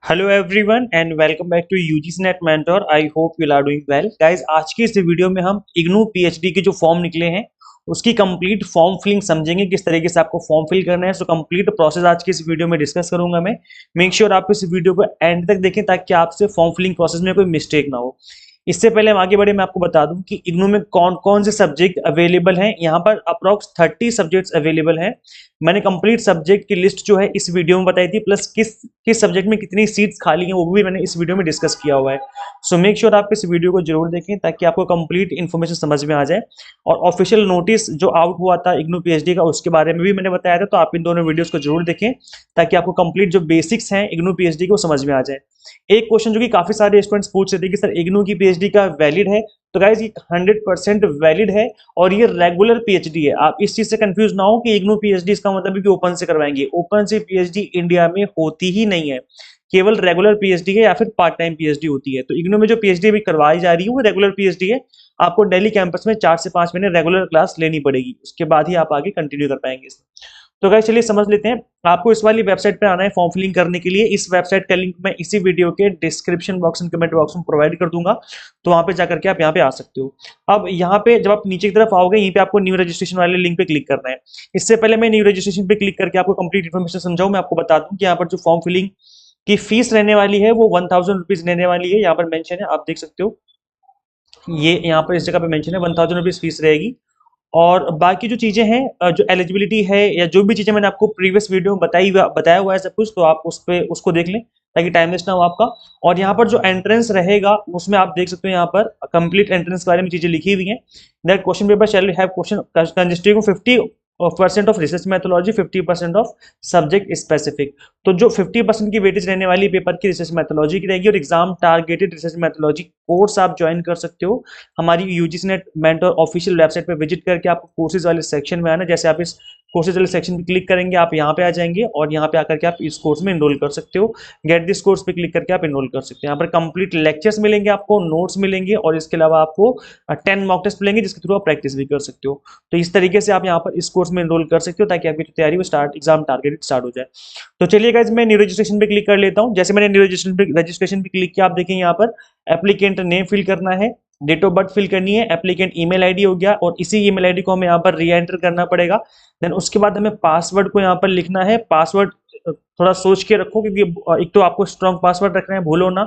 Hello everyone and welcome back to UGC NET mentor. I hope you are doing well guys. आज की इस video में हम IGNOU PhD के जो फॉर्म निकले हैं उसकी कंप्लीट फॉर्म फिलिंग समझेंगे, किस तरीके से आपको फॉर्म फिल करना है। सो कंप्लीट प्रोसेस आज की इस वीडियो में डिस्कस करूंगा मैं। मेक श्योर आप इस वीडियो को एंड तक देखें ताकि आपसे फॉर्म फिलिंग प्रोसेस में कोई मिस्टेक ना हो। इससे पहले हम आगे बढ़े, मैं आपको बता दूं कि इग्नू में कौन कौन से सब्जेक्ट अवेलेबल हैं। यहाँ पर अप्रॉक्स 30 सब्जेक्ट्स अवेलेबल हैं। मैंने कंप्लीट सब्जेक्ट की लिस्ट जो है इस वीडियो में बताई थी, प्लस किस किस सब्जेक्ट में कितनी सीट्स खाली हैं वो भी मैंने इस वीडियो में डिस्कस किया हुआ है। सो मेक श्योर आप इस वीडियो को जरूर देखें ताकि आपको कंप्लीट इन्फॉर्मेशन समझ में आ जाए। और ऑफिशियल नोटिस जो आउट हुआ था इग्नू पीएचडी का उसके बारे में भी मैंने बताया था, तो आप इन दोनों वीडियोस को जरूर देखें ताकि आपको कंप्लीट जो बेसिक्स हैं इग्नू पीएचडी के वो समझ में आ जाए। एक क्वेश्चन जो कि काफी सारे स्टूडेंट्स पूछ रहे थे कि सर इग्नू की पीएचडी का वैलिड है, तो गाइज ये 100% वैलिड है और ये रेगुलर पीएचडी है। आप इस चीज से कंफ्यूज ना हो कि इग्नू पीएचडी इसका मतलब है कि ओपन से करवाएंगे। ओपन से पीएचडी इंडिया में होती ही नहीं है, केवल रेगुलर पीएचडी है या फिर पार्ट टाइम पीएचडी होती है। तो इग्नू में जो पीएचडी अभी करवाई जा रही है वो रेगुलर पीएचडी है। आपको दिल्ली कैंपस में 4 से 5 महीने रेगुलर क्लास लेनी पड़ेगी, उसके बाद ही आप आगे कंटिन्यू कर पाएंगे इसमें। तो गाइस चलिए समझ लेते हैं। आपको इस वाली वेबसाइट पे आना है फॉर्म फिलिंग करने के लिए। इस वेबसाइट का लिंक मैं इसी वीडियो के description box and comment box में प्रोवाइड कर दूंगा, तो वहां पे जाकर के आप यहाँ पे आ सकते हो। अब यहाँ पे जब आप नीचे की तरफ आओगे, यहीं पे आपको न्यू रजिस्ट्रेशन वाले लिंक पे क्लिक करना है। इससे पहले मैं न्यू रजिस्ट्रेशन पे क्लिक करके आपको कंप्लीट इन्फॉर्मेशन समझाऊं, मैं आपको बता दूं कि यहाँ पर जो फॉर्म फिलिंग की फीस रहने वाली है वो 1000 रुपीज रहने वाली है। यहाँ पर मेंशन है, आप देख सकते हो, ये यहाँ पर इस जगह पे मेंशन है 1000 रुपीज फीस रहेगी। और बाकी जो चीजें हैं, जो एलिजिबिलिटी है या जो भी चीजें मैंने आपको प्रीवियस वीडियो में बताया हुआ है सब कुछ, तो आप उस पे उसको देख लें ताकि टाइम वेस्ट ना हो आपका। और यहाँ पर जो एंट्रेंस रहेगा उसमें आप देख सकते हो, यहाँ पर कंप्लीट एंट्रेंस के बारे में चीजें लिखी हुई हैं। That question paper shall have question consisting of 50% of research methodology, 50% of subject specific. तो जो 50% की वेटेज रहने वाली पेपर की रिसर्च मैथोलॉजी की रहेगी और exam targeted research methodology course आप ज्वाइन कर सकते हो हमारी UGC NET mentor official website पे विजिट करके। आपको कोर्सेज वाले सेक्शन में आना, जैसे आप इस कोर्सेज वाले सेक्शन पे क्लिक करेंगे आप यहाँ पे आ जाएंगे और यहाँ पे आकर के आप इस कोर्स में इनरोल कर सकते हो। गेट दिस कोर्स पे क्लिक करके आप इनरोल कर सकते हैं। यहाँ पर कंप्लीट लेक्चर्स मिलेंगे, आपको नोट्स मिलेंगे और इसके अलावा आपको 10 मॉक टेस्ट मिलेंगे जिसके थ्रू आप प्रैक्टिस भी कर सकते हो। तो इस तरीके से आप यहाँ पर इस कोर्स में इनरोल कर सकते हो ताकि आपकी जो तैयारी वो एग्जाम टारगेटेड स्टार्ट हो जाए। तो चलिए गाइस, मैं न्यू रजिस्ट्रेशन पे क्लिक कर लेता हूँ। जैसे मैंने न्यू रजिस्ट्रेशन पे क्लिक किया, आप देखें यहाँ पर एप्लीकेंट नेम फिल करना है, डेट ऑफ बर्थ फिल करनी है, एप्लीकेंट ईमेल आईडी हो गया और इसी ईमेल आईडी को हमें यहाँ पर री एंटर करना पड़ेगा। देन उसके बाद हमें पासवर्ड को यहाँ पर लिखना है। पासवर्ड थोड़ा सोच के रखो क्योंकि एक तो आपको स्ट्रॉन्ग पासवर्ड रखना है, भूलो ना।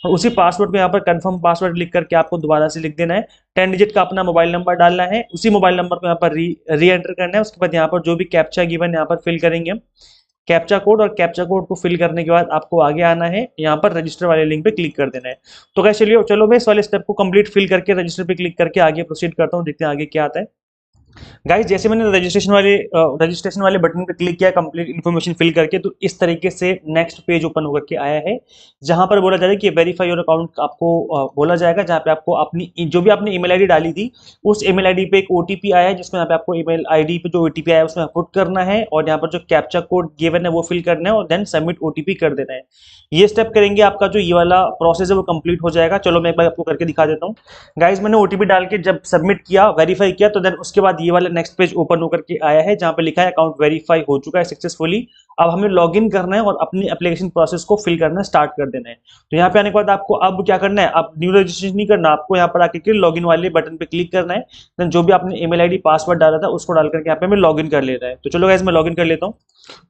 और उसी पासवर्ड को यहाँ पर कंफर्म पासवर्ड लिख करके आपको दोबारा से लिख देना है। 10 डिजिट का अपना मोबाइल नंबर डालना है, उसी मोबाइल नंबर को यहाँ पर री एंटर करना है। उसके बाद यहाँ पर जो भी कैप्चा गिवन यहाँ पर फिल करेंगे हम कैप्चा कोड, और कैप्चा कोड को फिल करने के बाद आपको आगे आना है, यहाँ पर रजिस्टर वाले लिंक पे क्लिक कर देना है। तो कैसे चलो मैं इस वाले स्टेप को कंप्लीट फिल करके रजिस्टर पे क्लिक करके आगे प्रोसीड करता हूँ, देखते हैं आगे क्या आता है। गाइस जैसे मैंने रजिस्ट्रेशन वाले बटन पे क्लिक किया कंप्लीट इन्फॉर्मेशन फिल करके, तो इस तरीके से नेक्स्ट पेज ओपन होकर के आया है जहां पर बोला जाएगा कि वेरीफाई योर अकाउंट आपको बोला जाएगा, जहां पे आपको अपनी जो भी आपने ईमेल आईडी डाली थी उस ईमेल आईडी पे एक ओटीपी आया है, जिसमें यहाँ पे आपको ईमेल आईडी पे जो ओटीपी आया है उसमें पुट करना है और यहाँ पर जो कैप्चा कोड गिवन है वो फिल करना है और देन सबमिट ओटीपी कर देना है। ये स्टेप करेंगे आपका जो ये वाला प्रोसेस है वो कंप्लीट हो जाएगा। चलो मैं एक बार आपको करके दिखा देता हूँ। गाइज मैंने ओटीपी डाल के जब सबमिट किया, वेरीफाई किया, तो देन उसके बाद ये वाला नेक्स्ट पेज ओपन होकर के आया है जहां पे लिखा है अकाउंट वेरीफाई हो चुका है सक्सेसफुली। अब हमें लॉगिन करना है और अपनी एप्लीकेशन प्रोसेस को फिल करना स्टार्ट कर देना है। तो यहाँ पे आने के बाद आपको अब क्या करना है, अब न्यू रजिस्ट्रेशन नहीं करना, आपको यहाँ पर आके लॉगिन वाले बटन पे क्लिक करना है। देन जो भी आपने ईमेल आईडी पासवर्ड डाला था उसको डाल करके यहाँ पे हमें लॉगिन कर लेना है। तो चलो गाइस मैं लॉगिन कर लेता हूँ।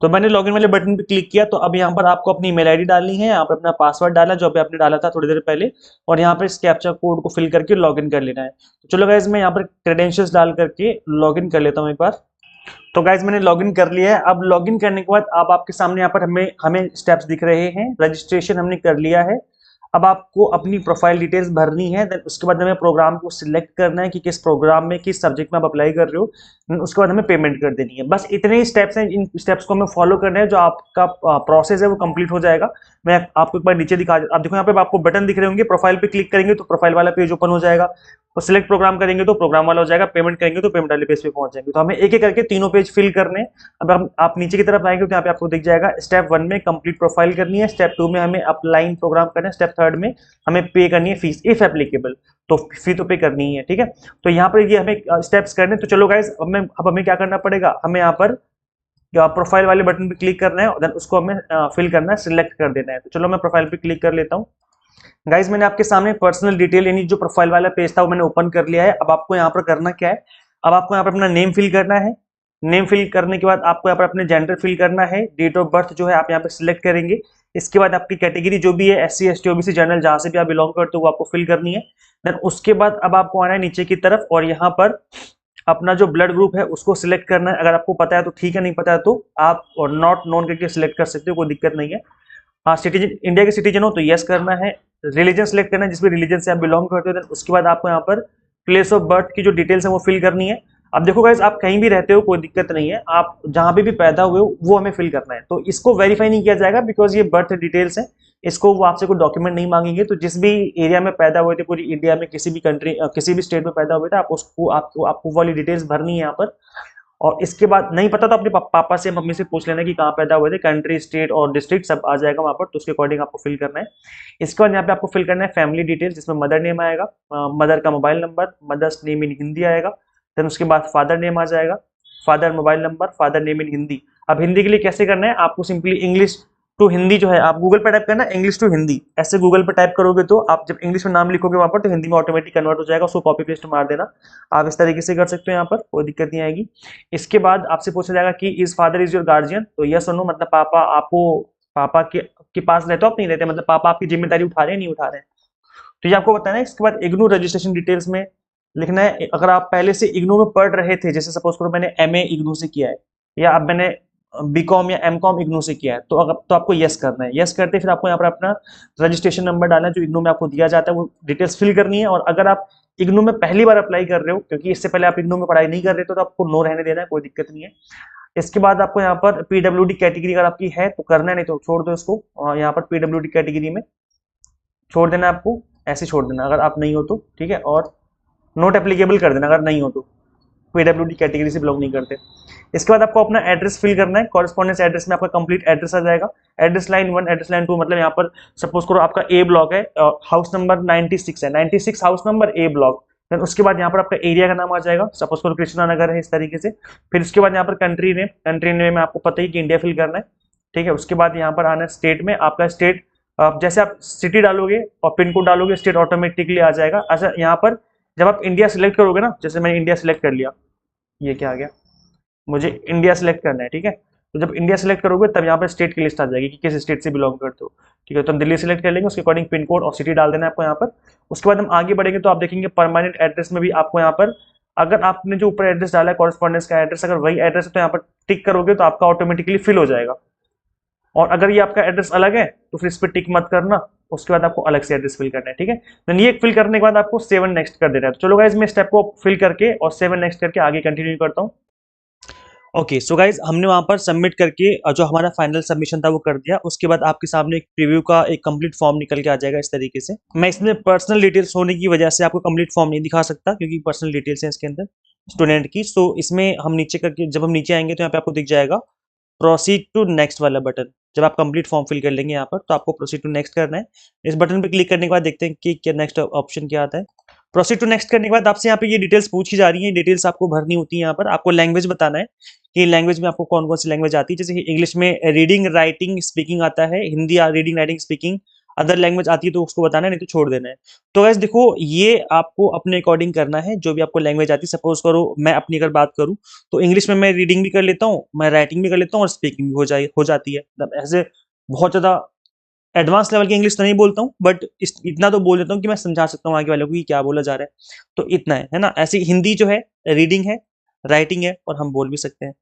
तो मैंने लॉगिन वाले बटन पे क्लिक किया, तो अब यहाँ पर आपको अपनी ईमेल आईडी डालनी है, यहाँ पर अपना पासवर्ड डाला जो अभी आपने डाला था थोड़ी देर पहले, और यहाँ पर इस कैप्चा कोड को फिल करके लॉगिन कर लेना है। तो चलो गाइस मैं यहाँ पर क्रेडेंशियल्स डाल करके लॉगिन कर लेता हूँ एक बार। तो गाइज मैंने लॉगिन कर लिया है। अब लॉगिन करने के बाद अब आपके सामने यहाँ पर हमें हमें स्टेप्स दिख रहे हैं। रजिस्ट्रेशन हमने कर लिया है। अब आपको अपनी प्रोफाइल डिटेल्स भरनी है। देन उसके बाद हमें प्रोग्राम को सिलेक्ट करना है कि किस प्रोग्राम में किस सब्जेक्ट में आप अप्लाई कर रहे हो। उसके बाद हमें पेमेंट कर देनी है। बस इतने ही स्टेप्स हैं, इन स्टेप्स को हमें फॉलो करना है, जो आपका प्रोसेस है वो कंप्लीट हो जाएगा। मैं आपको एक बार नीचे दिखा, आप देखो यहाँ पे आपको बटन दिख रहे होंगे। प्रोफाइल पे क्लिक करेंगे तो प्रोफाइल वाला पेज ओपन हो जाएगा, और सिलेक्ट प्रोग्राम करेंगे तो प्रोग्राम वाला हो जाएगा, पेमेंट करेंगे तो पेमेंट वाले पेज पे पहुंच जाएंगे। तो हमें एक एक करके तीनों पेज फिल करने। अब आप नीचे की तरफ आएंगे तो यहाँ पे आपको दिख जाएगा स्टेप 1 में कंप्लीट प्रोफाइल करनी है, स्टेप 2 में हमें अप्लाइन प्रोग्राम करना है, स्टेप 3 में हमें पे करनी है फीस इफ एप्लीकेबल, तो फी तो पे करनी ही है, ठीक है। तो यहाँ पर ये हमें स्टेप्स करने। तो चलो गाइज अब हमें क्या करना पड़ेगा, हमें यहाँ पर प्रोफाइल वाले बटन पे क्लिक करना है और देन उसको हमें फिल करना है, सिलेक्ट कर देना है। तो चलो मैं प्रोफाइल पे क्लिक कर लेता हूँ। गाइज मैंने आपके सामने पर्सनल डिटेल यानी जो प्रोफाइल वाला पेज था वो मैंने ओपन कर लिया है। अब आपको यहाँ पर करना क्या है, अब आपको यहाँ पर अपना नेम फिल करना है। नेम फिल करने के बाद आपको यहाँ पर अपने जेंडर फिल करना है। डेट ऑफ बर्थ जो है आप यहाँ पे सिलेक्ट करेंगे। इसके बाद आपकी कैटेगरी जो भी है SC ST OBC जनरल जहां से भी आप बिलोंग करते हो वो आपको फिल करनी है। देन उसके बाद अब आपको आना है नीचे की तरफ और यहाँ पर अपना जो ब्लड ग्रुप है उसको सिलेक्ट करना है। अगर आपको पता है तो ठीक है, नहीं पता है तो आप और नॉट नोन करके सिलेक्ट कर सकते हो, कोई दिक्कत नहीं है। हाँ, सिटीजन इंडिया के सिटीजन हो तो यस करना है। रिलीजन सिलेक्ट करना है, जिस भी रिलीजन से आप बिलोंग करते हो। देन उसके बाद आपको यहाँ पर प्लेस ऑफ बर्थ की जो डिटेल्स है वो फिल करनी है। अब देखो गाइस, आप कहीं भी रहते हो कोई दिक्कत नहीं है, आप जहां पे भी पैदा हुए हो वो हमें फिल करना है। तो इसको वेरीफाई नहीं किया जाएगा बिकॉज ये बर्थ डिटेल्स है, इसको वो आपसे कोई डॉक्यूमेंट नहीं मांगेंगे। तो जिस भी एरिया में पैदा हुए थे पूरी इंडिया में, किसी भी कंट्री किसी भी स्टेट में पैदा हुए थे, आप उसको आपको वाली डिटेल्स भरनी है यहाँ पर। और इसके बाद नहीं पता तो अपने पापा से मम्मी से पूछ लेना कि कहाँ पैदा हुए थे, कंट्री स्टेट और डिस्ट्रिक्ट सब आ जाएगा वहाँ पर। तो उसके अकॉर्डिंग आपको फिल करना है। इसके बाद यहाँ पे आपको फिल करना है फैमिली डिटेल्स, जिसमें मदर नेम आएगा, मदर का mobile number, mother's name in Hindi आएगा। देन उसके बाद फादर नेम आ जाएगा, father mobile number, father name in Hindi. अब हिंदी के लिए कैसे करना है, आपको सिंपली इंग्लिश टू हिंदी जो है आप गूगल पर टाइप करना है, इंग्लिश टू हिंदी। ऐसे गूगल पर टाइप करोगे तो आप जब इंग्लिश में नाम लिखोगे वहां पर तो हिंदी में ऑटोमेटिक कन्वर्ट हो जाएगा, उसको कॉपी पेस्ट मार देना। आप इस तरीके से कर सकते हो, यहाँ पर कोई दिक्कत नहीं आएगी। इसके बाद आपसे पूछा जाएगा कि is father is your guardian, तो यस और नो, मतलब पापा आपको पापा के पास रहते हो आप नहीं रहते, मतलब पापा आपकी जिम्मेदारी उठा रहे हैं नहीं उठा रहे हैं, तो ये आपको बताना है। इसके बाद इग्नू रजिस्ट्रेशन डिटेल्स में लिखना है। अगर आप पहले से इग्नू में पढ़ रहे थे, जैसे सपोज करो मैंने MA इग्नू से किया है या अब मैंने BCom या MCom इग्नू से किया है, तो अगर तो आपको यस करना है। यस करते फिर आपको यहाँ पर अपना रजिस्ट्रेशन नंबर डालना है जो इग्नू में आपको दिया जाता है, वो डिटेल्स फिल करनी है। और अगर आप इग्नू में पहली बार अप्लाई कर रहे हो, क्योंकि इससे पहले आप इग्नू में पढ़ाई नहीं कर रहे तो आपको नो रहने देना है, कोई दिक्कत नहीं है। इसके बाद आपको यहाँ पर PWD कैटेगरी अगर आपकी है तो करना है, नहीं तो छोड़ दो इसको। यहाँ पर PWD कैटेगरी में छोड़ देना, आपको ऐसे छोड़ देना अगर आप नहीं हो तो, ठीक है। और नोट एप्लीकेबल कर देना अगर नहीं हो तो, PWD कैटेगरी से बिलोंग नहीं करते। इसके बाद आपको अपना एड्रेस फिल करना है। कॉरेस्पॉन्डेंस एड्रेस में आपका कंप्लीट एड्रेस आ जाएगा। एड्रेस लाइन 1, एड्रेस लाइन 2, मतलब यहाँ पर सपोज करो आपका A ब्लॉक है, हाउस नंबर 96 है, 96 house number A block. Then उसके बाद यहाँ पर आपका एरिया का नाम आ जाएगा, सपोज करो कृष्णा नगर है, इस तरीके से। फिर उसके बाद यहाँ पर कंट्री नेम, कंट्री नेम में आपको पता ही कि इंडिया फिल करना है, ठीक है। उसके बाद यहाँ पर आना है स्टेट में, आपका स्टेट जैसे आप सिटी डालोगे और पिन कोड डालोगे स्टेट ऑटोमेटिकली आ जाएगा। अच्छा, यहाँ पर जब आप इंडिया सिलेक्ट करोगे ना, जैसे मैंने इंडिया सिलेक्ट कर लिया, ये क्या आ गया, मुझे इंडिया सिलेक्ट करना है, ठीक है। तो जब इंडिया सिलेक्ट करोगे तब यहाँ पर स्टेट की लिस्ट आ जाएगी कि किस स्टेट से बिलोंग करते हो, ठीक है। तो हम दिल्ली सिलेक्ट कर लेंगे, उसके अकॉर्डिंग पिन कोड और सिटी डाल देना है आपको यहाँ पर। उसके बाद हम आगे बढ़ेंगे तो आप देखेंगे परमानेंट एड्रेस में भी आपको यहाँ पर, अगर आपने जो ऊपर एड्रेस डाला है कॉरेस्पॉन्डेंस का एड्रेस, अगर वही एड्रेस है तो यहाँ पर टिक करोगे तो आपका ऑटोमेटिकली फिल हो जाएगा। और अगर ये आपका एड्रेस अलग है तो फिर इस पर टिक मत करना, उसके बाद आपको अलग से एड्रेस फिल करना है, ठीक है। देन ये फिल करने के बाद आपको सेव एंड नेक्स्ट कर देना है। तो चलो गाइज मैं स्टेप को फिल करके और सेव एंड नेक्स्ट करके आगे कंटिन्यू करता हूँ। ओके, सो गाइज हमने वहां पर सबमिट करके जो हमारा फाइनल सबमिशन था वो कर दिया। उसके बाद आपके सामने एक प्रीव्यू का एक कंप्लीट फॉर्म निकल के आ जाएगा इस तरीके से। मैं इसमें पर्सनल डिटेल्स होने की वजह से आपको कंप्लीट फॉर्म नहीं दिखा सकता क्योंकि पर्सनल डिटेल्स हैं इसके अंदर स्टूडेंट की। सो इसमें हम नीचे करके जब हम नीचे आएंगे तो यहाँ पे आपको दिख जाएगा प्रोसीड टू नेक्स्ट वाला बटन। जब आप कंप्लीट फॉर्म फिल कर लेंगे यहाँ पर तो आपको प्रोसीड टू नेक्स्ट करना है। इस बटन पे क्लिक करने के बाद देखते हैं कि क्या नेक्स्ट ऑप्शन क्या आता है। प्रोसीड टू नेक्स्ट करने के बाद आपसे यहाँ पे ये डिटेल्स पूछी जा रही है, डिटेल्स आपको भरनी होती है। यहाँ पर आपको लैंग्वेज बताना है कि लैंग्वेज में आपको कौन कौन सी लैंग्वेज आती है। जैसे इंग्लिश में रीडिंग राइटिंग स्पीकिंग आता है, Hindi reading writing speaking, other language आती है तो उसको बताना है, नहीं तो छोड़ देना है। तो गाइस देखो, ये आपको अपने अकॉर्डिंग करना है जो भी आपको लैंग्वेज आती है। सपोज करो मैं अपनी अगर बात करूँ तो इंग्लिश में मैं रीडिंग भी कर लेता हूँ, मैं राइटिंग भी कर लेता हूँ और स्पीकिंग भी हो जाती है। मतलब ऐसे बहुत ज्यादा एडवांस लेवल की इंग्लिश तो नहीं बोलता हूँ, बट इतना तो बोल देता हूँ कि मैं समझा सकता हूँ आगे वालों को कि क्या बोला जा रहा है। तो इतना है ना। ऐसी हिंदी जो है रीडिंग है, राइटिंग है और हम बोल भी सकते हैं।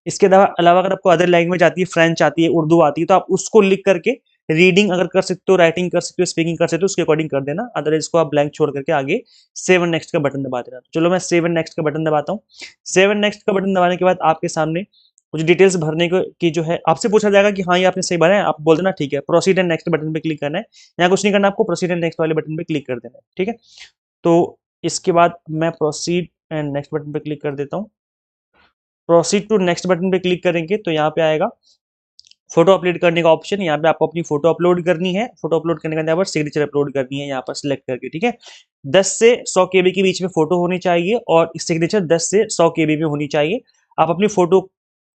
इसके अलावा अगर आपको अदर लैंग्वेज आती है, फ्रेंच आती है, उर्दू आती है, तो आप उसको लिख करके रीडिंग अगर कर सकते हो, राइटिंग कर सकते हो, स्पीकिंग कर सकते हो, उसके अकॉर्डिंग कर देना। अदरवाइज इसको आप ब्लैंक छोड़ करके आगे सेव एंड नेक्स्ट का बटन दबा देना। चलो मैं सेव एंड नेक्स्ट का बटन दबाता हूँ। सेव एंड नेक्स्ट का बटन दबाने के बाद आपके सामने कुछ डिटेल्स भरने की जो है आपसे पूछा जाएगा कि हाँ ये आपने सही भरा है, आप बोल देना ठीक है। प्रोसीड एंड नेक्स्ट बटन पे क्लिक करना है, यहाँ कुछ नहीं करना, आपको प्रोसीड एंड नेक्स्ट वाले बटन पे क्लिक कर देना है, ठीक है। तो इसके बाद मैं प्रोसीड एंड नेक्स्ट बटन पे क्लिक कर देता हूँ। प्रोसीड टू नेक्स्ट बटन पे क्लिक करेंगे तो यहाँ पे आएगा फोटो अपलोड करने का ऑप्शन। यहाँ पे आपको अपनी फोटो अपलोड करनी है। फोटो अपलोड करने के बाद यहाँ पर सिग्नेचर अपलोड करनी है, यहाँ पर सिलेक्ट करके, ठीक है। 10 से 100 KB के बीच में फोटो होनी चाहिए और सिग्नेचर 10 से 100 KB में होनी चाहिए। आप अपनी फोटो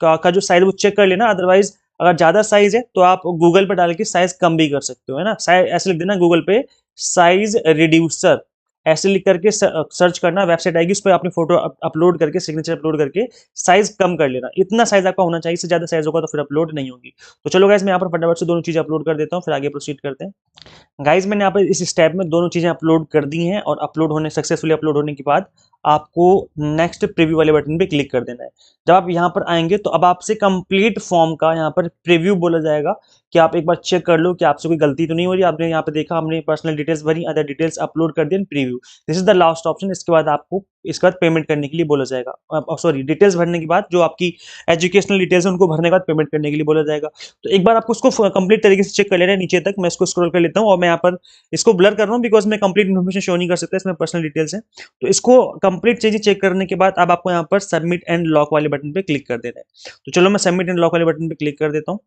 का जो साइज वो चेक कर लेना, अदरवाइज अगर ज्यादा साइज है तो आप गूगल पे डाल के साइज कम भी कर सकते हो, है ना। साइज ऐसे लिख देना गूगल पे, साइज रिड्यूसर, ऐसे लिख करके सर्च करना, वेबसाइट आएगी, उस पर अपनी फोटो अपलोड करके, सिग्नेचर अपलोड करके साइज कम कर लेना। इतना साइज आपका होना चाहिए, इससे ज्यादा साइज होगा तो फिर अपलोड नहीं होगी। तो चलो गाइस, मैं यहाँ पर फटाफट से दोनों चीजें अपलोड कर देता हूँ, फिर आगे प्रोसीड करते हैं। गाइज मैंने यहाँ पर इस स्टेप में दोनों चीजें अपलोड कर दी हैं, और अपलोड होने सक्सेसफुली अपलोड होने के बाद आपको नेक्स्ट प्रीव्यू वाले बटन पे क्लिक कर देना है। जब आप यहाँ पर आएंगे तो अब आपसे कंप्लीट फॉर्म का यहाँ पर प्रीव्यू बोला जाएगा कि आप एक बार चेक कर लो कि आपसे कोई गलती तो नहीं हो रही। आपने यहाँ पे देखा, हमने पर्सनल डिटेल्स भरी, अदर डिटेल्स अपलोड कर दी, preview, this is the last option. इसके बाद आपको इसके बाद पेमेंट करने के लिए बोला जाएगा, सॉरी डिटेल्स भरने के बाद, जो आपकी एजुकेशनल डिटेल्स है उनको भरने के बाद पेमेंट करने के लिए बोला जाएगा। तो एक बार आपको उसको कंप्लीट तरीके से चेक कर लेना है नीचे तक। मैं इसको स्क्रॉल कर लेता हूँ, और मैं यहाँ पर इसको ब्लर कर रहा हूँ बिकॉज मैं कंप्लीट इन्फॉर्मेशन शो नहीं कर सकता, इसमें पर्सनल डिटेल्स है। तो इसको कंप्लीट चीजें चेक करने के बाद अब आपको यहाँ पर सबमिट एंड लॉक वाले बटन पे क्लिक कर देना है। तो चलो मैं सबमिट एंड लॉक वाले बटन पे क्लिक कर देता हूँ।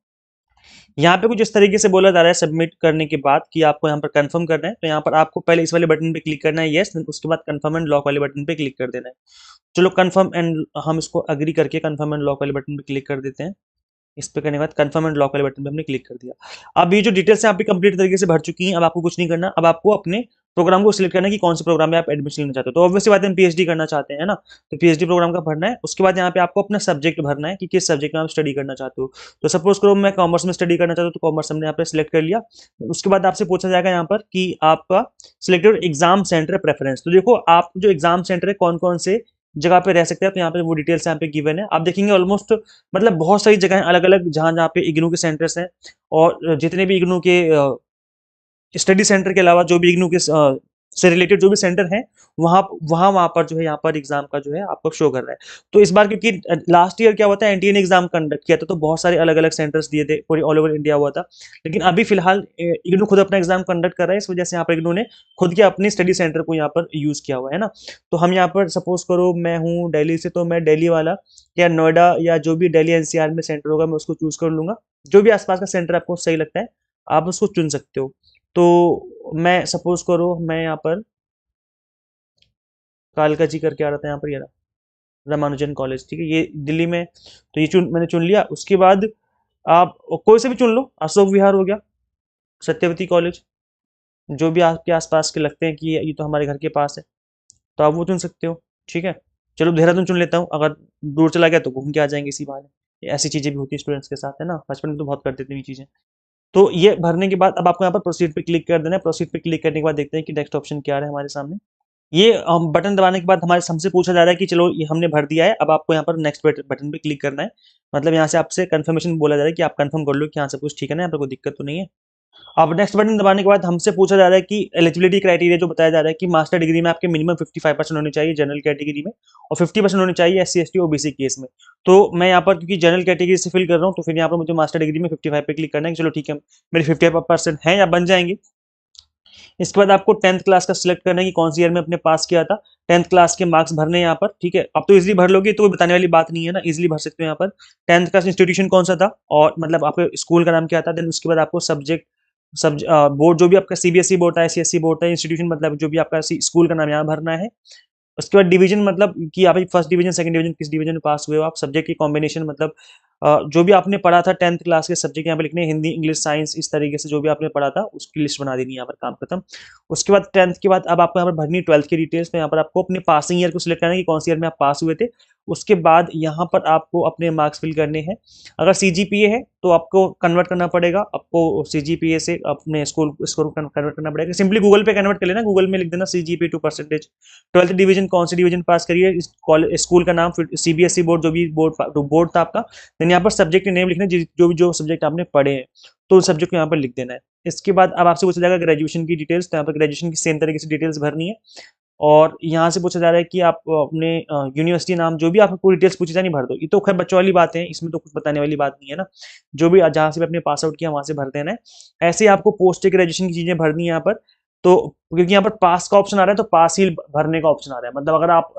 यहाँ पे कुछ इस तरीके से बोला जा रहा है सबमिट करने के बाद कि आपको यहाँ पर कंफर्म करना है। तो यहाँ पर आपको पहले इस वाले बटन पे क्लिक करना है, यस, उसके बाद कंफर्म एंड लॉक वाले बटन पे क्लिक कर देना है। चलो कंफर्म एंड, हम इसको अग्री करके कंफर्म एंड लॉक वाले बटन पे क्लिक कर देते हैं। इस पे करने के बाद कंफर्म एंड लॉक वाले बटन पे हमने क्लिक कर दिया। अब ये जो डिटेल्स है आपकी कंप्लीट तरीके से भर चुकी हैं, अब आपको कुछ नहीं करना। अब आपको अपने प्रोग्राम को सिलेक्ट करना है कि कौन से प्रोग्राम में आप एडमिशन लेना चाहते हो। तो ऑब्वियसली बात है, हम पीएचडी करना चाहते हैं ना, तो पीएचडी प्रोग्राम का भरना है। उसके बाद यहाँ पे आपको अपना सब्जेक्ट भरना है कि किस सब्जेक्ट में आप स्टडी करना चाहते हो। तो सपोज करो मैं कॉमर्स में स्टडी करना चाहता हूँ, तो कॉमर्स हमने यहाँ पे सिलेक्ट कर लिया। उसके बाद आपसे पूछा जाएगा यहाँ पर कि आपका सिलेक्टेड एग्जाम सेंटर प्रेफरेंस। तो देखो आप जो एग्जाम सेंटर है कौन कौन से जगह पे रह सकते हैं, तो यहाँ पे वो डिटेल्स यहाँ पे गिवन है। आप देखेंगे ऑलमोस्ट मतलब बहुत सारी जगह अलग अलग जहाँ जहाँ पे इग्नू के सेंटर्स हैं, और जितने भी इग्नू के स्टडी सेंटर के अलावा जो भी इग्नू के से रिलेटेड जो भी सेंटर हैं, वहाँ वहाँ वहाँ पर जो है यहाँ पर एग्जाम का जो है आपको शो कर रहा है। तो इस बार क्योंकि लास्ट ईयर क्या हुआ था, एनटीए ने एग्जाम कंडक्ट किया था, तो बहुत सारे अलग अलग सेंटर्स दिए थे, पूरी ऑल ओवर इंडिया हुआ था। लेकिन अभी फिलहाल इग्नू खुद अपना एग्जाम कंडक्ट कर रहा है, इस वजह से यहाँ पर इग्नू ने खुद के अपने स्टडी सेंटर को यहाँ पर यूज किया हुआ है ना। तो हम यहाँ पर सपोज करो मैं हूँ दिल्ली से, तो मैं दिल्ली वाला या नोएडा या जो भी दिल्ली एनसीआर में सेंटर होगा मैं उसको चूज कर लूंगा। जो भी आसपास का सेंटर आपको सही लगता है आप उसको चुन सकते हो। तो मैं सपोज करो मैं यहाँ पर कालका जी करके आ रहा था, यहाँ पर ये रामानुजन कॉलेज, ठीक है, ये दिल्ली में। तो ये मैंने चुन लिया। उसके बाद आप कोई से भी चुन लो, अशोक विहार हो गया, सत्यवती कॉलेज, जो भी आपके आसपास के लगते हैं कि ये तो हमारे घर के पास है, तो आप वो चुन सकते हो, ठीक है। चलो देहरादून चुन लेता हूँ, अगर दूर चला गया तो घूम के आ जाएंगे इसी बहाने। ऐसी चीजें भी होती है स्टूडेंट्स के साथ, है ना, बचपन में तो बहुत करते थे ये चीजें। तो ये भरने के बाद अब आपको यहाँ पर प्रोसीड पे क्लिक कर देना है। प्रोसीड पे क्लिक करने के बाद देखते हैं कि नेक्स्ट ऑप्शन क्या है हमारे सामने। ये हम बटन दबाने के बाद हमारे हमसे पूछा जा रहा है कि चलो ये हमने भर दिया है, अब आपको यहाँ पर नेक्स्ट बटन पे क्लिक करना है। मतलब यहाँ से आपसे कंफर्मेशन बोला जा रहा है कि आप कंफर्म कर लो कि हाँ सब कुछ ठीक है ना, यहाँ पर कोई दिक्कत तो नहीं है। अब नेक्स्ट बटन दबाने के बाद हमसे पूछा जा रहा है कि एलिजिबिलिटी क्राइटेरिया जो बताया जा रहा है कि मास्टर डिग्री में आपके मिनिमम 55% होनी चाहिए जनरल कैटेगरी में, और 50% होनी चाहिए एससी एसटी ओबीसी केस में। तो मैं यहाँ पर क्योंकि जनरल कैटेगरी से फिल कर रहा हूँ, तो फिर यहाँ पर मुझे मास्टर डिग्री में 55 पे क्लिक करना है कि चलो ठीक है मेरे 55% है या बन जाएंगे। इसके बाद आपको 10th क्लास का सिलेक्ट करना है कि कौन सी ईयर में अपने पास किया था, 10th क्लास के मार्क्स भरने हैं यहाँ पर, ठीक है। अब तो इजीली भर लोगे, तो बताने वाली बात नहीं है ना, इजीली भर सकते हो यहाँ पर। 10th क्लास इंस्टीट्यूशन कौन सा था, और मतलब आपके स्कूल का नाम क्या था। देन उसके बाद आपको सब्जेक्ट बोर्ड जो भी आपका सीबीएसई बोर्ड था, आईसीएसई बोर्ड था, इंस्टीट्यूशन मतलब जो भी आपका स्कूल का नाम यहाँ भरना है। उसके बाद डिवीजन, मतलब कि आप फर्स्ट डिवीजन सेकंड डिवीजन किस डिवीजन में पास हुए हो आप। सब्जेक्ट की कॉम्बिनेशन, मतलब जो भी आपने पढ़ा था 10th क्लास के सब्जेक्ट यहाँ पे लिखने, हिंदी इंग्लिश साइंस, इस तरीके से जो भी आपने पढ़ा था उसकी लिस्ट बना देनी है यहाँ पर, काम खत्म। उसके बाद 10th के बाद अब आपको यहाँ पर भरनी 12th की डिटेल्स। तो यहाँ पर आपको अपने पासिंग ईयर को सिलेक्ट करना है कि कौन सी ईयर में आप पास हुए थे। उसके बाद यहाँ पर आपको अपने मार्क्स फिल करने हैं। अगर सीजीपीए है तो आपको कन्वर्ट करना पड़ेगा, आपको सीजीपीए से अपने स्कूल स्कोर कन्वर्ट करना पड़ेगा। सिंपली गूगल पे कन्वर्ट कर लेना, गूगल में लिख देना CGPA to percentage. 12th division कौन सी डिवीजन पास करिए, इस स्कूल का नाम, फिर सीबीएसई बोर्ड जो भी बोर्ड था आपका। देन यहाँ पर सब्जेक्ट के नेम लिखना, जो सब्जेक्ट आपने पढ़े हैं तो उस सब्जेक्ट को यहाँ पर लिख देना है। इसके बाद अब आपसे पूछा जाएगा ग्रेजुएशन की डिटेल्स, तो यहाँ पर ग्रेजुएशन की सेम तरीके से डिटेल्स भरनी है। और यहाँ से पूछा जा रहा है कि आप अपने यूनिवर्सिटी नाम, जो भी आपको पूरी डिटेल्स पूछी जानी भर दो। ये तो खैर बच्चों वाली बातें हैं, इसमें तो कुछ बताने वाली बात नहीं है ना। जो भी जहाँ से भी अपने पास आउट किया वहां से भर देना है। ऐसे ही आपको पोस्ट ग्रेजुएशन की चीजें भरनी है यहाँ पर। तो क्योंकि यहाँ पर पास का ऑप्शन आ रहा है, तो पास ही भरने का ऑप्शन आ रहा है। मतलब अगर आप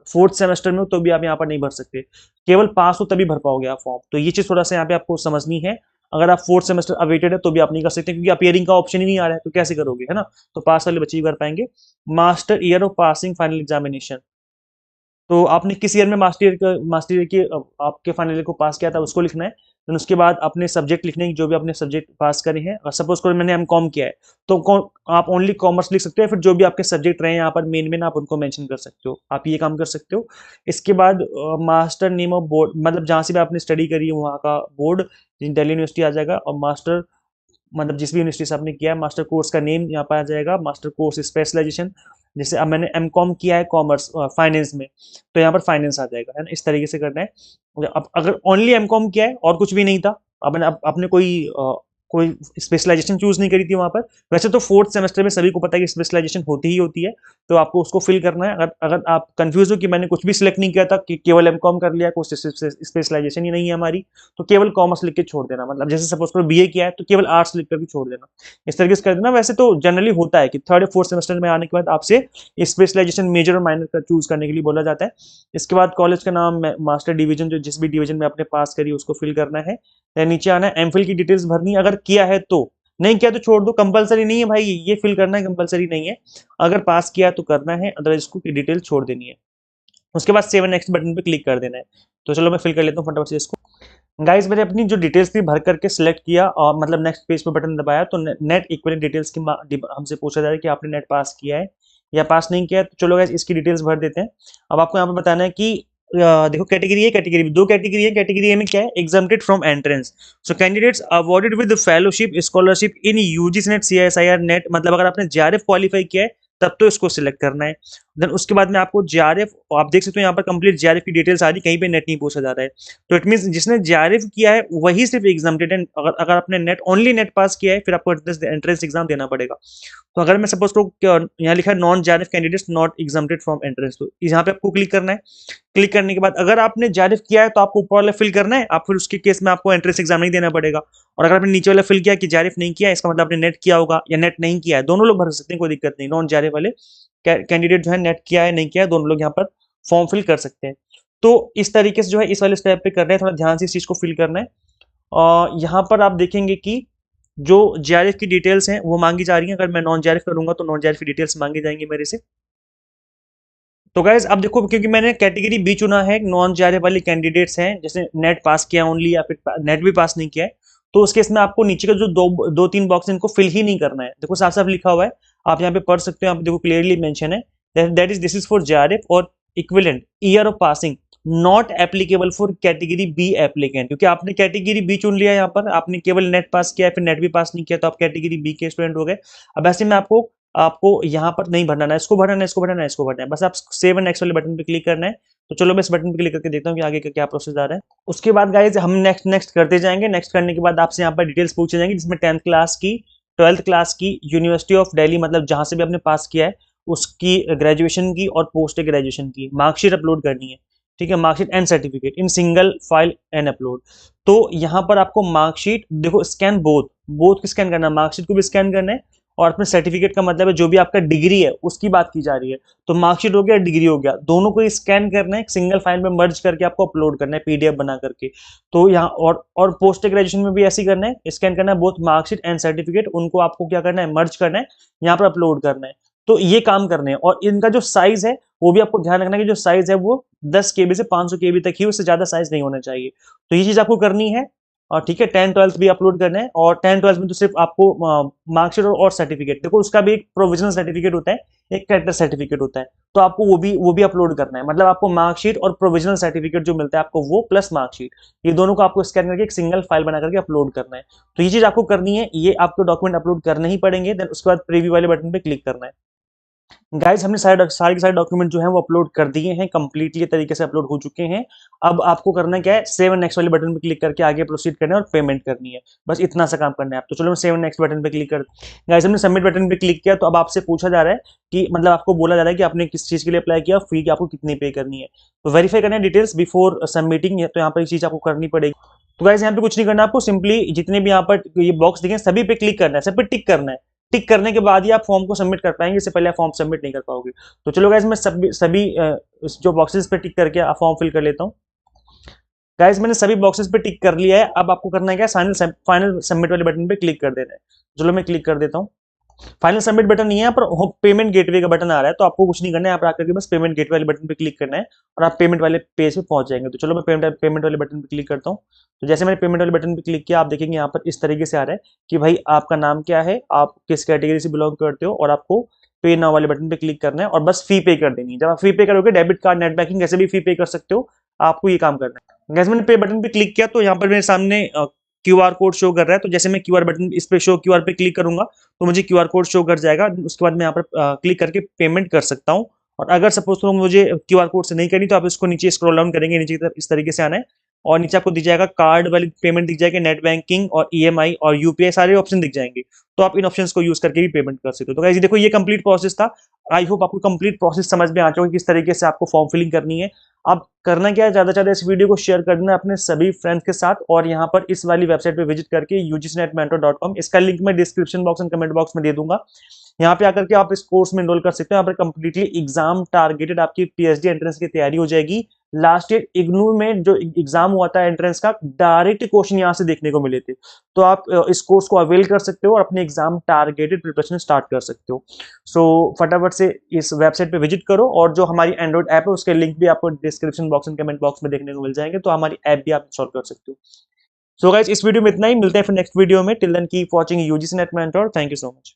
4th सेमेस्टर में हो तो भी आप यहाँ पर नहीं भर सकते, केवल पास हो तभी भर पाओगे आप फॉर्म। तो ये चीज थोड़ा सा यहाँ पे आपको समझनी है। अगर आप 4th सेमेस्टर अवेटेड है तो भी आप नहीं कर सकते, क्योंकि अपियरिंग का ऑप्शन ही नहीं आ रहा है, तो कैसे करोगे, है ना। तो पास वाले बच्चे ही कर पाएंगे। Master year of passing final examination, तो आपने किस ईयर में मास्टर ईयर की आपके फाइनल ईयर को पास किया था उसको लिखना है। देन उसके बाद अपने सब्जेक्ट लिखने की, जो भी आपने सब्जेक्ट पास करे हैं। और सपोज करो मैंने एमकॉम किया है, तो आप ओनली कॉमर्स लिख सकते हो, फिर जो भी आपके सब्जेक्ट रहे यहाँ पर मेन मेन आप उनको मेंशन कर सकते हो, आप ये काम कर सकते हो। इसके बाद मास्टर नेम ऑफ बोर्ड, मतलब जहाँ से भी आपने स्टडी करी है वहाँ का बोर्ड दिल्ली यूनिवर्सिटी आ जाएगा। और मास्टर मतलब जिस भी यूनिवर्सिटी से आपने किया है, मास्टर कोर्स का नेम यहाँ पर आ जाएगा, मास्टर कोर्स स्पेशलाइजेशन। जैसे अब मैंने एमकॉम किया है कॉमर्स फाइनेंस में, तो यहाँ पर फाइनेंस आ जाएगा, है ना। इस तरीके से करना है। अब अगर ओनली एमकॉम किया है और कुछ भी नहीं था, आपने कोई स्पेशलाइजेशन चूज नहीं करी थी वहां पर। वैसे तो फोर्थ सेमेस्टर में सभी को पता है कि स्पेशलाइजेशन होती ही होती है, तो आपको उसको फिल करना है। अगर अगर आप कंफ्यूज हो कि मैंने कुछ भी सिलेक्ट नहीं किया था, कि केवल एमकॉम कर लिया, कुछ स्पेशलाइजेशन ही नहीं है हमारी, तो केवल कॉमर्स लिख के छोड़ देना। मतलब जैसे सपोज करो बीए किया है तो केवल आर्ट्स लिख करके छोड़ देना, इस तरीके से कर देना। वैसे तो जनरली होता है कि थर्ड या फोर्थ सेमेस्टर में आने के बाद आपसे स्पेशलाइजेशन मेजर और माइनर का चूज करने के लिए बोला जाता है। इसके बाद कॉलेज का नाम, मास्टर डिवीजन, जो जिस भी डिवीजन में आपने पास करी उसको फिल करना है। फिर नीचे आना है, एमफिल की डिटेल्स भरनी है, अगर किया है तो। नहीं किया तो छोड़ दो, कंपलसरी नहीं है भाई, ये फिल करना है, कंपलसरी नहीं है। अगर पास किया तो करना है, अदरवाइज इसको डिटेल छोड़ देनी है। उसके बाद सेव नेक्स्ट बटन पे क्लिक कर देना है। तो चलो मैं फिल कर लेता हूँ फटाफट से इसको। गाइस मैंने अपनी जो डिटेल्स थी भर करके सिलेक्ट किया, और मतलब नेक्स्ट पेज पे बटन दबाया, तो नेट इक्विवेलेंट डिटेल्स की हमसे पूछा जा रहा है कि आपने नेट पास किया है या पास नहीं किया है। तो चलो गाइस इसकी डिटेल्स भर देते हैं। अब आपको यहाँ पे बताना है कि देखो कैटेगरी है, कैटेगरी दो कैटेगरी है। कैटेगरी ए में क्या है, exempted from entrance. So candidates awarded with fellowship scholarship in UGC net CSIR net, मतलब अगर आपने जेआरएफ क्वालिफाई किया है तब तो इसको सिलेक्ट करना है। देन उसके बाद में आपको जेआरएफ, आप देख सकते हो यहाँ पर कंप्लीट जेआरएफ की डिटेल्स आ रही, कहीं पे नेट नहीं पूछा जा रहा है। तो इट मीन जिसने जेआरएफ किया है वही सिर्फ एग्जाम्प्टेड है। अगर अगर आपने नेट ओनली नेट पास किया है फिर आपको एंट्रेंस एग्जाम देना पड़ेगा। तो अगर मैं सपोज करूँ यहाँ लिखा है non JRF candidates not exempted from entrance, तो यहाँ पे आपको क्लिक करना है। क्लिक करने के बाद अगर आपने जेआरएफ किया है तो आपको ऊपर वाला फिल करना है, आप फिर उसके केस में आपको एंट्रेंस एग्जाम नहीं देना पड़ेगा। और अगर आपने नीचे वाला फिल किया कि जेआरएफ नहीं किया, इसका मतलब आपने नेट किया होगा या नेट नहीं किया है, दोनों लोग भर सकते हैं, कोई दिक्कत नहीं। नॉन जेआरएफ वाले कैंडिडेट जो है नेट किया है नहीं किया है, दोनों लोग यहाँ पर फॉर्म फिल कर सकते हैं। तो इस तरीके से जो है इस वाले स्टेप पे करना है, थोड़ा ध्यान से इस चीज को फिल करना है। और यहाँ पर आप देखेंगे कि जो जेआरएफ की डिटेल्स हैं वो मांगी जा रही हैं। अगर मैं नॉन जेआरएफ करूंगा तो नॉन जेआरएफ की डिटेल्स मांगी जाएंगी मेरे से। तो गाइज अब देखो, क्योंकि मैंने कैटेगरी बी चुना है, नॉन जेआरएफ वाले कैंडिडेट्स हैं, जैसे नेट पास किया ओनली या फिर नेट भी पास नहीं किया है, तो उस केस में आपको नीचे का जो दो तीन बॉक्स है इनको फिल ही नहीं करना है। देखो साफ साफ लिखा हुआ है, आप यहाँ पे पढ़ सकते हो। यहाँ पे देखो क्लियरली मेंशन है that is this is for JRF और equivalent year of passing not applicable for category B applicant. क्योंकि आपने कैटेगरी बी चुन लिया, यहाँ पर आपने केवल नेट पास किया है फिर नेट भी पास नहीं किया, तो आप कैटेगरी बी के स्टूडेंट हो गए। अब ऐसे में आपको आपको यहाँ पर नहीं भरना है, इसको भरना है, इसको भरना है, इसको भरना है, बस आप सेव एंड नेक्स्ट वाले बटन पे क्लिक करना है। तो चलो मैं इस बटन पे क्लिक करके देखता हूँ कि आगे का क्या प्रोसेस आ रहा है। उसके बाद गाइज हम नेक्स्ट नेक्स्ट करते जाएंगे। नेक्स्ट करने के बाद आपसे यहाँ पर डिटेल्स पूछे जाएंगे, जिसमें 10th क्लास की, 12th क्लास की, यूनिवर्सिटी ऑफ दिल्ली मतलब जहां से भी आपने पास किया है उसकी, ग्रेजुएशन की और पोस्ट ग्रेजुएशन की मार्कशीट अपलोड करनी है। ठीक है, marksheet and certificate in single file and upload. तो यहाँ पर आपको मार्कशीट देखो स्कैन बोथ बोथ स्कैन करना है, मार्कशीट को भी स्कैन करना है और अपने सर्टिफिकेट का मतलब है जो भी आपका डिग्री है उसकी बात की जा रही है। तो मार्कशीट हो गया, डिग्री हो गया, दोनों को स्कैन करना है, सिंगल फाइल में मर्ज करके आपको अपलोड करना है पीडीएफ बना करके। तो यहाँ और पोस्ट ग्रेजुएशन में भी ऐसे ही करना है, स्कैन करना है बोथ मार्कशीट एंड सर्टिफिकेट, उनको आपको क्या करना है, मर्ज करना है, यहाँ पर अपलोड करना है। तो ये काम करने हैं। और इनका जो साइज है वो भी आपको ध्यान रखना है कि जो साइज है वो 10 KB से 500 KB तक ही, उससे ज्यादा साइज नहीं होना चाहिए। तो ये चीज आपको करनी है। और ठीक है, 10th 12th भी अपलोड करना है। और 10th 12th में तो सिर्फ आपको मार्कशीट और सर्टिफिकेट, देखो उसका भी एक प्रोविजनल सर्टिफिकेट होता है, एक कैरेक्टर सर्टिफिकेट होता है, तो आपको वो भी अपलोड करना है। मतलब आपको मार्कशीट और प्रोविजनल सर्टिफिकेट जो मिलता है आपको वो प्लस मार्कशीट, ये दोनों को आपको स्कैन करके एक सिंगल फाइल बना करके अपलोड करना है। तो ये चीज आपको करनी है, ये आपको डॉक्यूमेंट अपलोड करने ही पड़ेंगे। देन उसके बाद प्रीव्यू वाले बटन पे क्लिक करना है। गाइज हमने सारे के सारे डॉक्यूमेंट जो हैं वो अपलोड कर दिए हैं, कंप्लीटली तरीके से अपलोड हो चुके हैं। अब आपको करना क्या है, सेव एंड नेक्स्ट वाले बटन पे क्लिक करके आगे प्रोसीड करना है और पेमेंट करनी है, बस इतना सा काम करना है आप। तो चलो मैं सेव एंड नेक्स्ट बटन पे क्लिक कर, गाइज हमने सबमिट बटन पे क्लिक किया। तो अब आपसे पूछा जा रहा है कि मतलब आपको बोला जा रहा है कि आपने किस चीज के लिए अप्लाई किया, फी की आपको कितनी पे करनी है। तो वेरीफाई करना है डिटेल्स बिफोर सबमिटिंग है, तो यहाँ पर ये चीज आपको करनी पड़ेगी। तो गाइज यहाँ पे कुछ नहीं करना, आपको सिंपली जितने भी यहाँ पर ये बॉक्स दिखे सभी पे क्लिक करना है, सब पे टिक करना है। टिक करने के बाद ही आप फॉर्म को सबमिट कर पाएंगे, इससे पहले आप फॉर्म सबमिट नहीं कर पाओगे। तो चलो गाइज मैं सभी जो बॉक्सेस पे टिक करके फॉर्म फिल कर लेता हूँ। गाइज मैंने सभी बॉक्सेस पे टिक कर लिया है। अब आपको करना है क्या, फाइनल सबमिट वाले बटन पे क्लिक कर देना है। चलो मैं क्लिक कर देता हूँ। फाइनल सबमिट बटन नहीं है, यहाँ पर पेमेंट गेटवे का बटन आ रहा है, तो आपको कुछ नहीं करना है, यहाँ पर आकर के बस पेमेंट गेटवे वाले बटन पे क्लिक करना है और आप पेमेंट वाले पेज पे पहुंच जाएंगे। तो चलो मैं पेमेंट वाले बटन पे क्लिक करता हूँ। तो जैसे मैंने पेमेंट वाले बटन पे क्लिक किया, आप देखेंगे यहाँ पर इस तरीके से आ रहा है कि भाई आपका नाम क्या है, आप किस कैटेगरी से बिलोंग करते हो, और आपको पे नाउ वाले बटन पे क्लिक करना है और बस फी पे कर देनी है। जब आप फी पे करोगे, डेबिट कार्ड, नेट बैंकिंग कैसे भी फी पे कर सकते हो, आपको ये काम करना है। जैसे मैंने पे बटन पे क्लिक किया तो यहाँ पर मेरे सामने क्यूआर कोड शो कर रहा है। तो जैसे मैं क्यूआर बटन इस पे शो क्यूआर पे क्लिक करूंगा तो मुझे क्यूआर कोड शो कर जाएगा। उसके बाद मैं यहाँ पर क्लिक करके पेमेंट कर सकता हूँ। और अगर सपोज तो मुझे क्यूआर कोड से नहीं करनी, तो आप इसको नीचे स्क्रॉल डाउन करेंगे, नीचे की तरफ इस तरीके से आना है और नीचे आपको दिख जाएगा कार्ड वाली पेमेंट दिख जाएगी, नेट बैंकिंग और ईएमआई और यूपीआई, सारे ऑप्शन दिख जाएंगे। तो आप इन ऑप्शंस को यूज करके भी पेमेंट कर सकते हो। तो गाइस देखो, ये कंप्लीट प्रोसेस था। आई होप आपको कंप्लीट प्रोसेस समझ में आ चुका है किस तरीके से आपको फॉर्म फिलिंग करनी है। अब करना क्या है, ज्यादा से ज्यादा इस वीडियो को शेयर कर देना अपने सभी फ्रेंड्स के साथ, और यहाँ पर इस वाली वेबसाइट पे विजिट करके ugcnetmentor.com, इसका लिंक मैं description box and comment box में दे दूंगा। यहाँ पे आकर के आप इस कोर्स में एनरोल कर सकते हो। यहाँ पर कंप्लीटली एग्जाम टारगेटेड आपकी पीएचडी एंट्रेंस की तैयारी हो जाएगी। लास्ट ईयर इग्नू में जो एग्जाम हुआ था एंट्रेंस का, डायरेक्ट क्वेश्चन यहाँ से देखने को मिले थे। तो आप इस कोर्स को अवेल कर सकते हो और अपने एग्जाम टारगेटेड प्रिपरेशन स्टार्ट कर सकते हो। सो फटाफट से इस वेबसाइट पे विजिट करो, और जो हमारी एंड्रॉइड ऐप है उसके लिंक भी आपको description box and comment box में देखने को मिल जाएंगे। तो हमारी ऐप भी आप इंस्टॉल कर सकते हो। सो गाइस, इस वीडियो में इतना ही, मिलते हैं फिर नेक्स्ट वीडियो में। Till then keep watching UGC NET mentor. Thank you so much.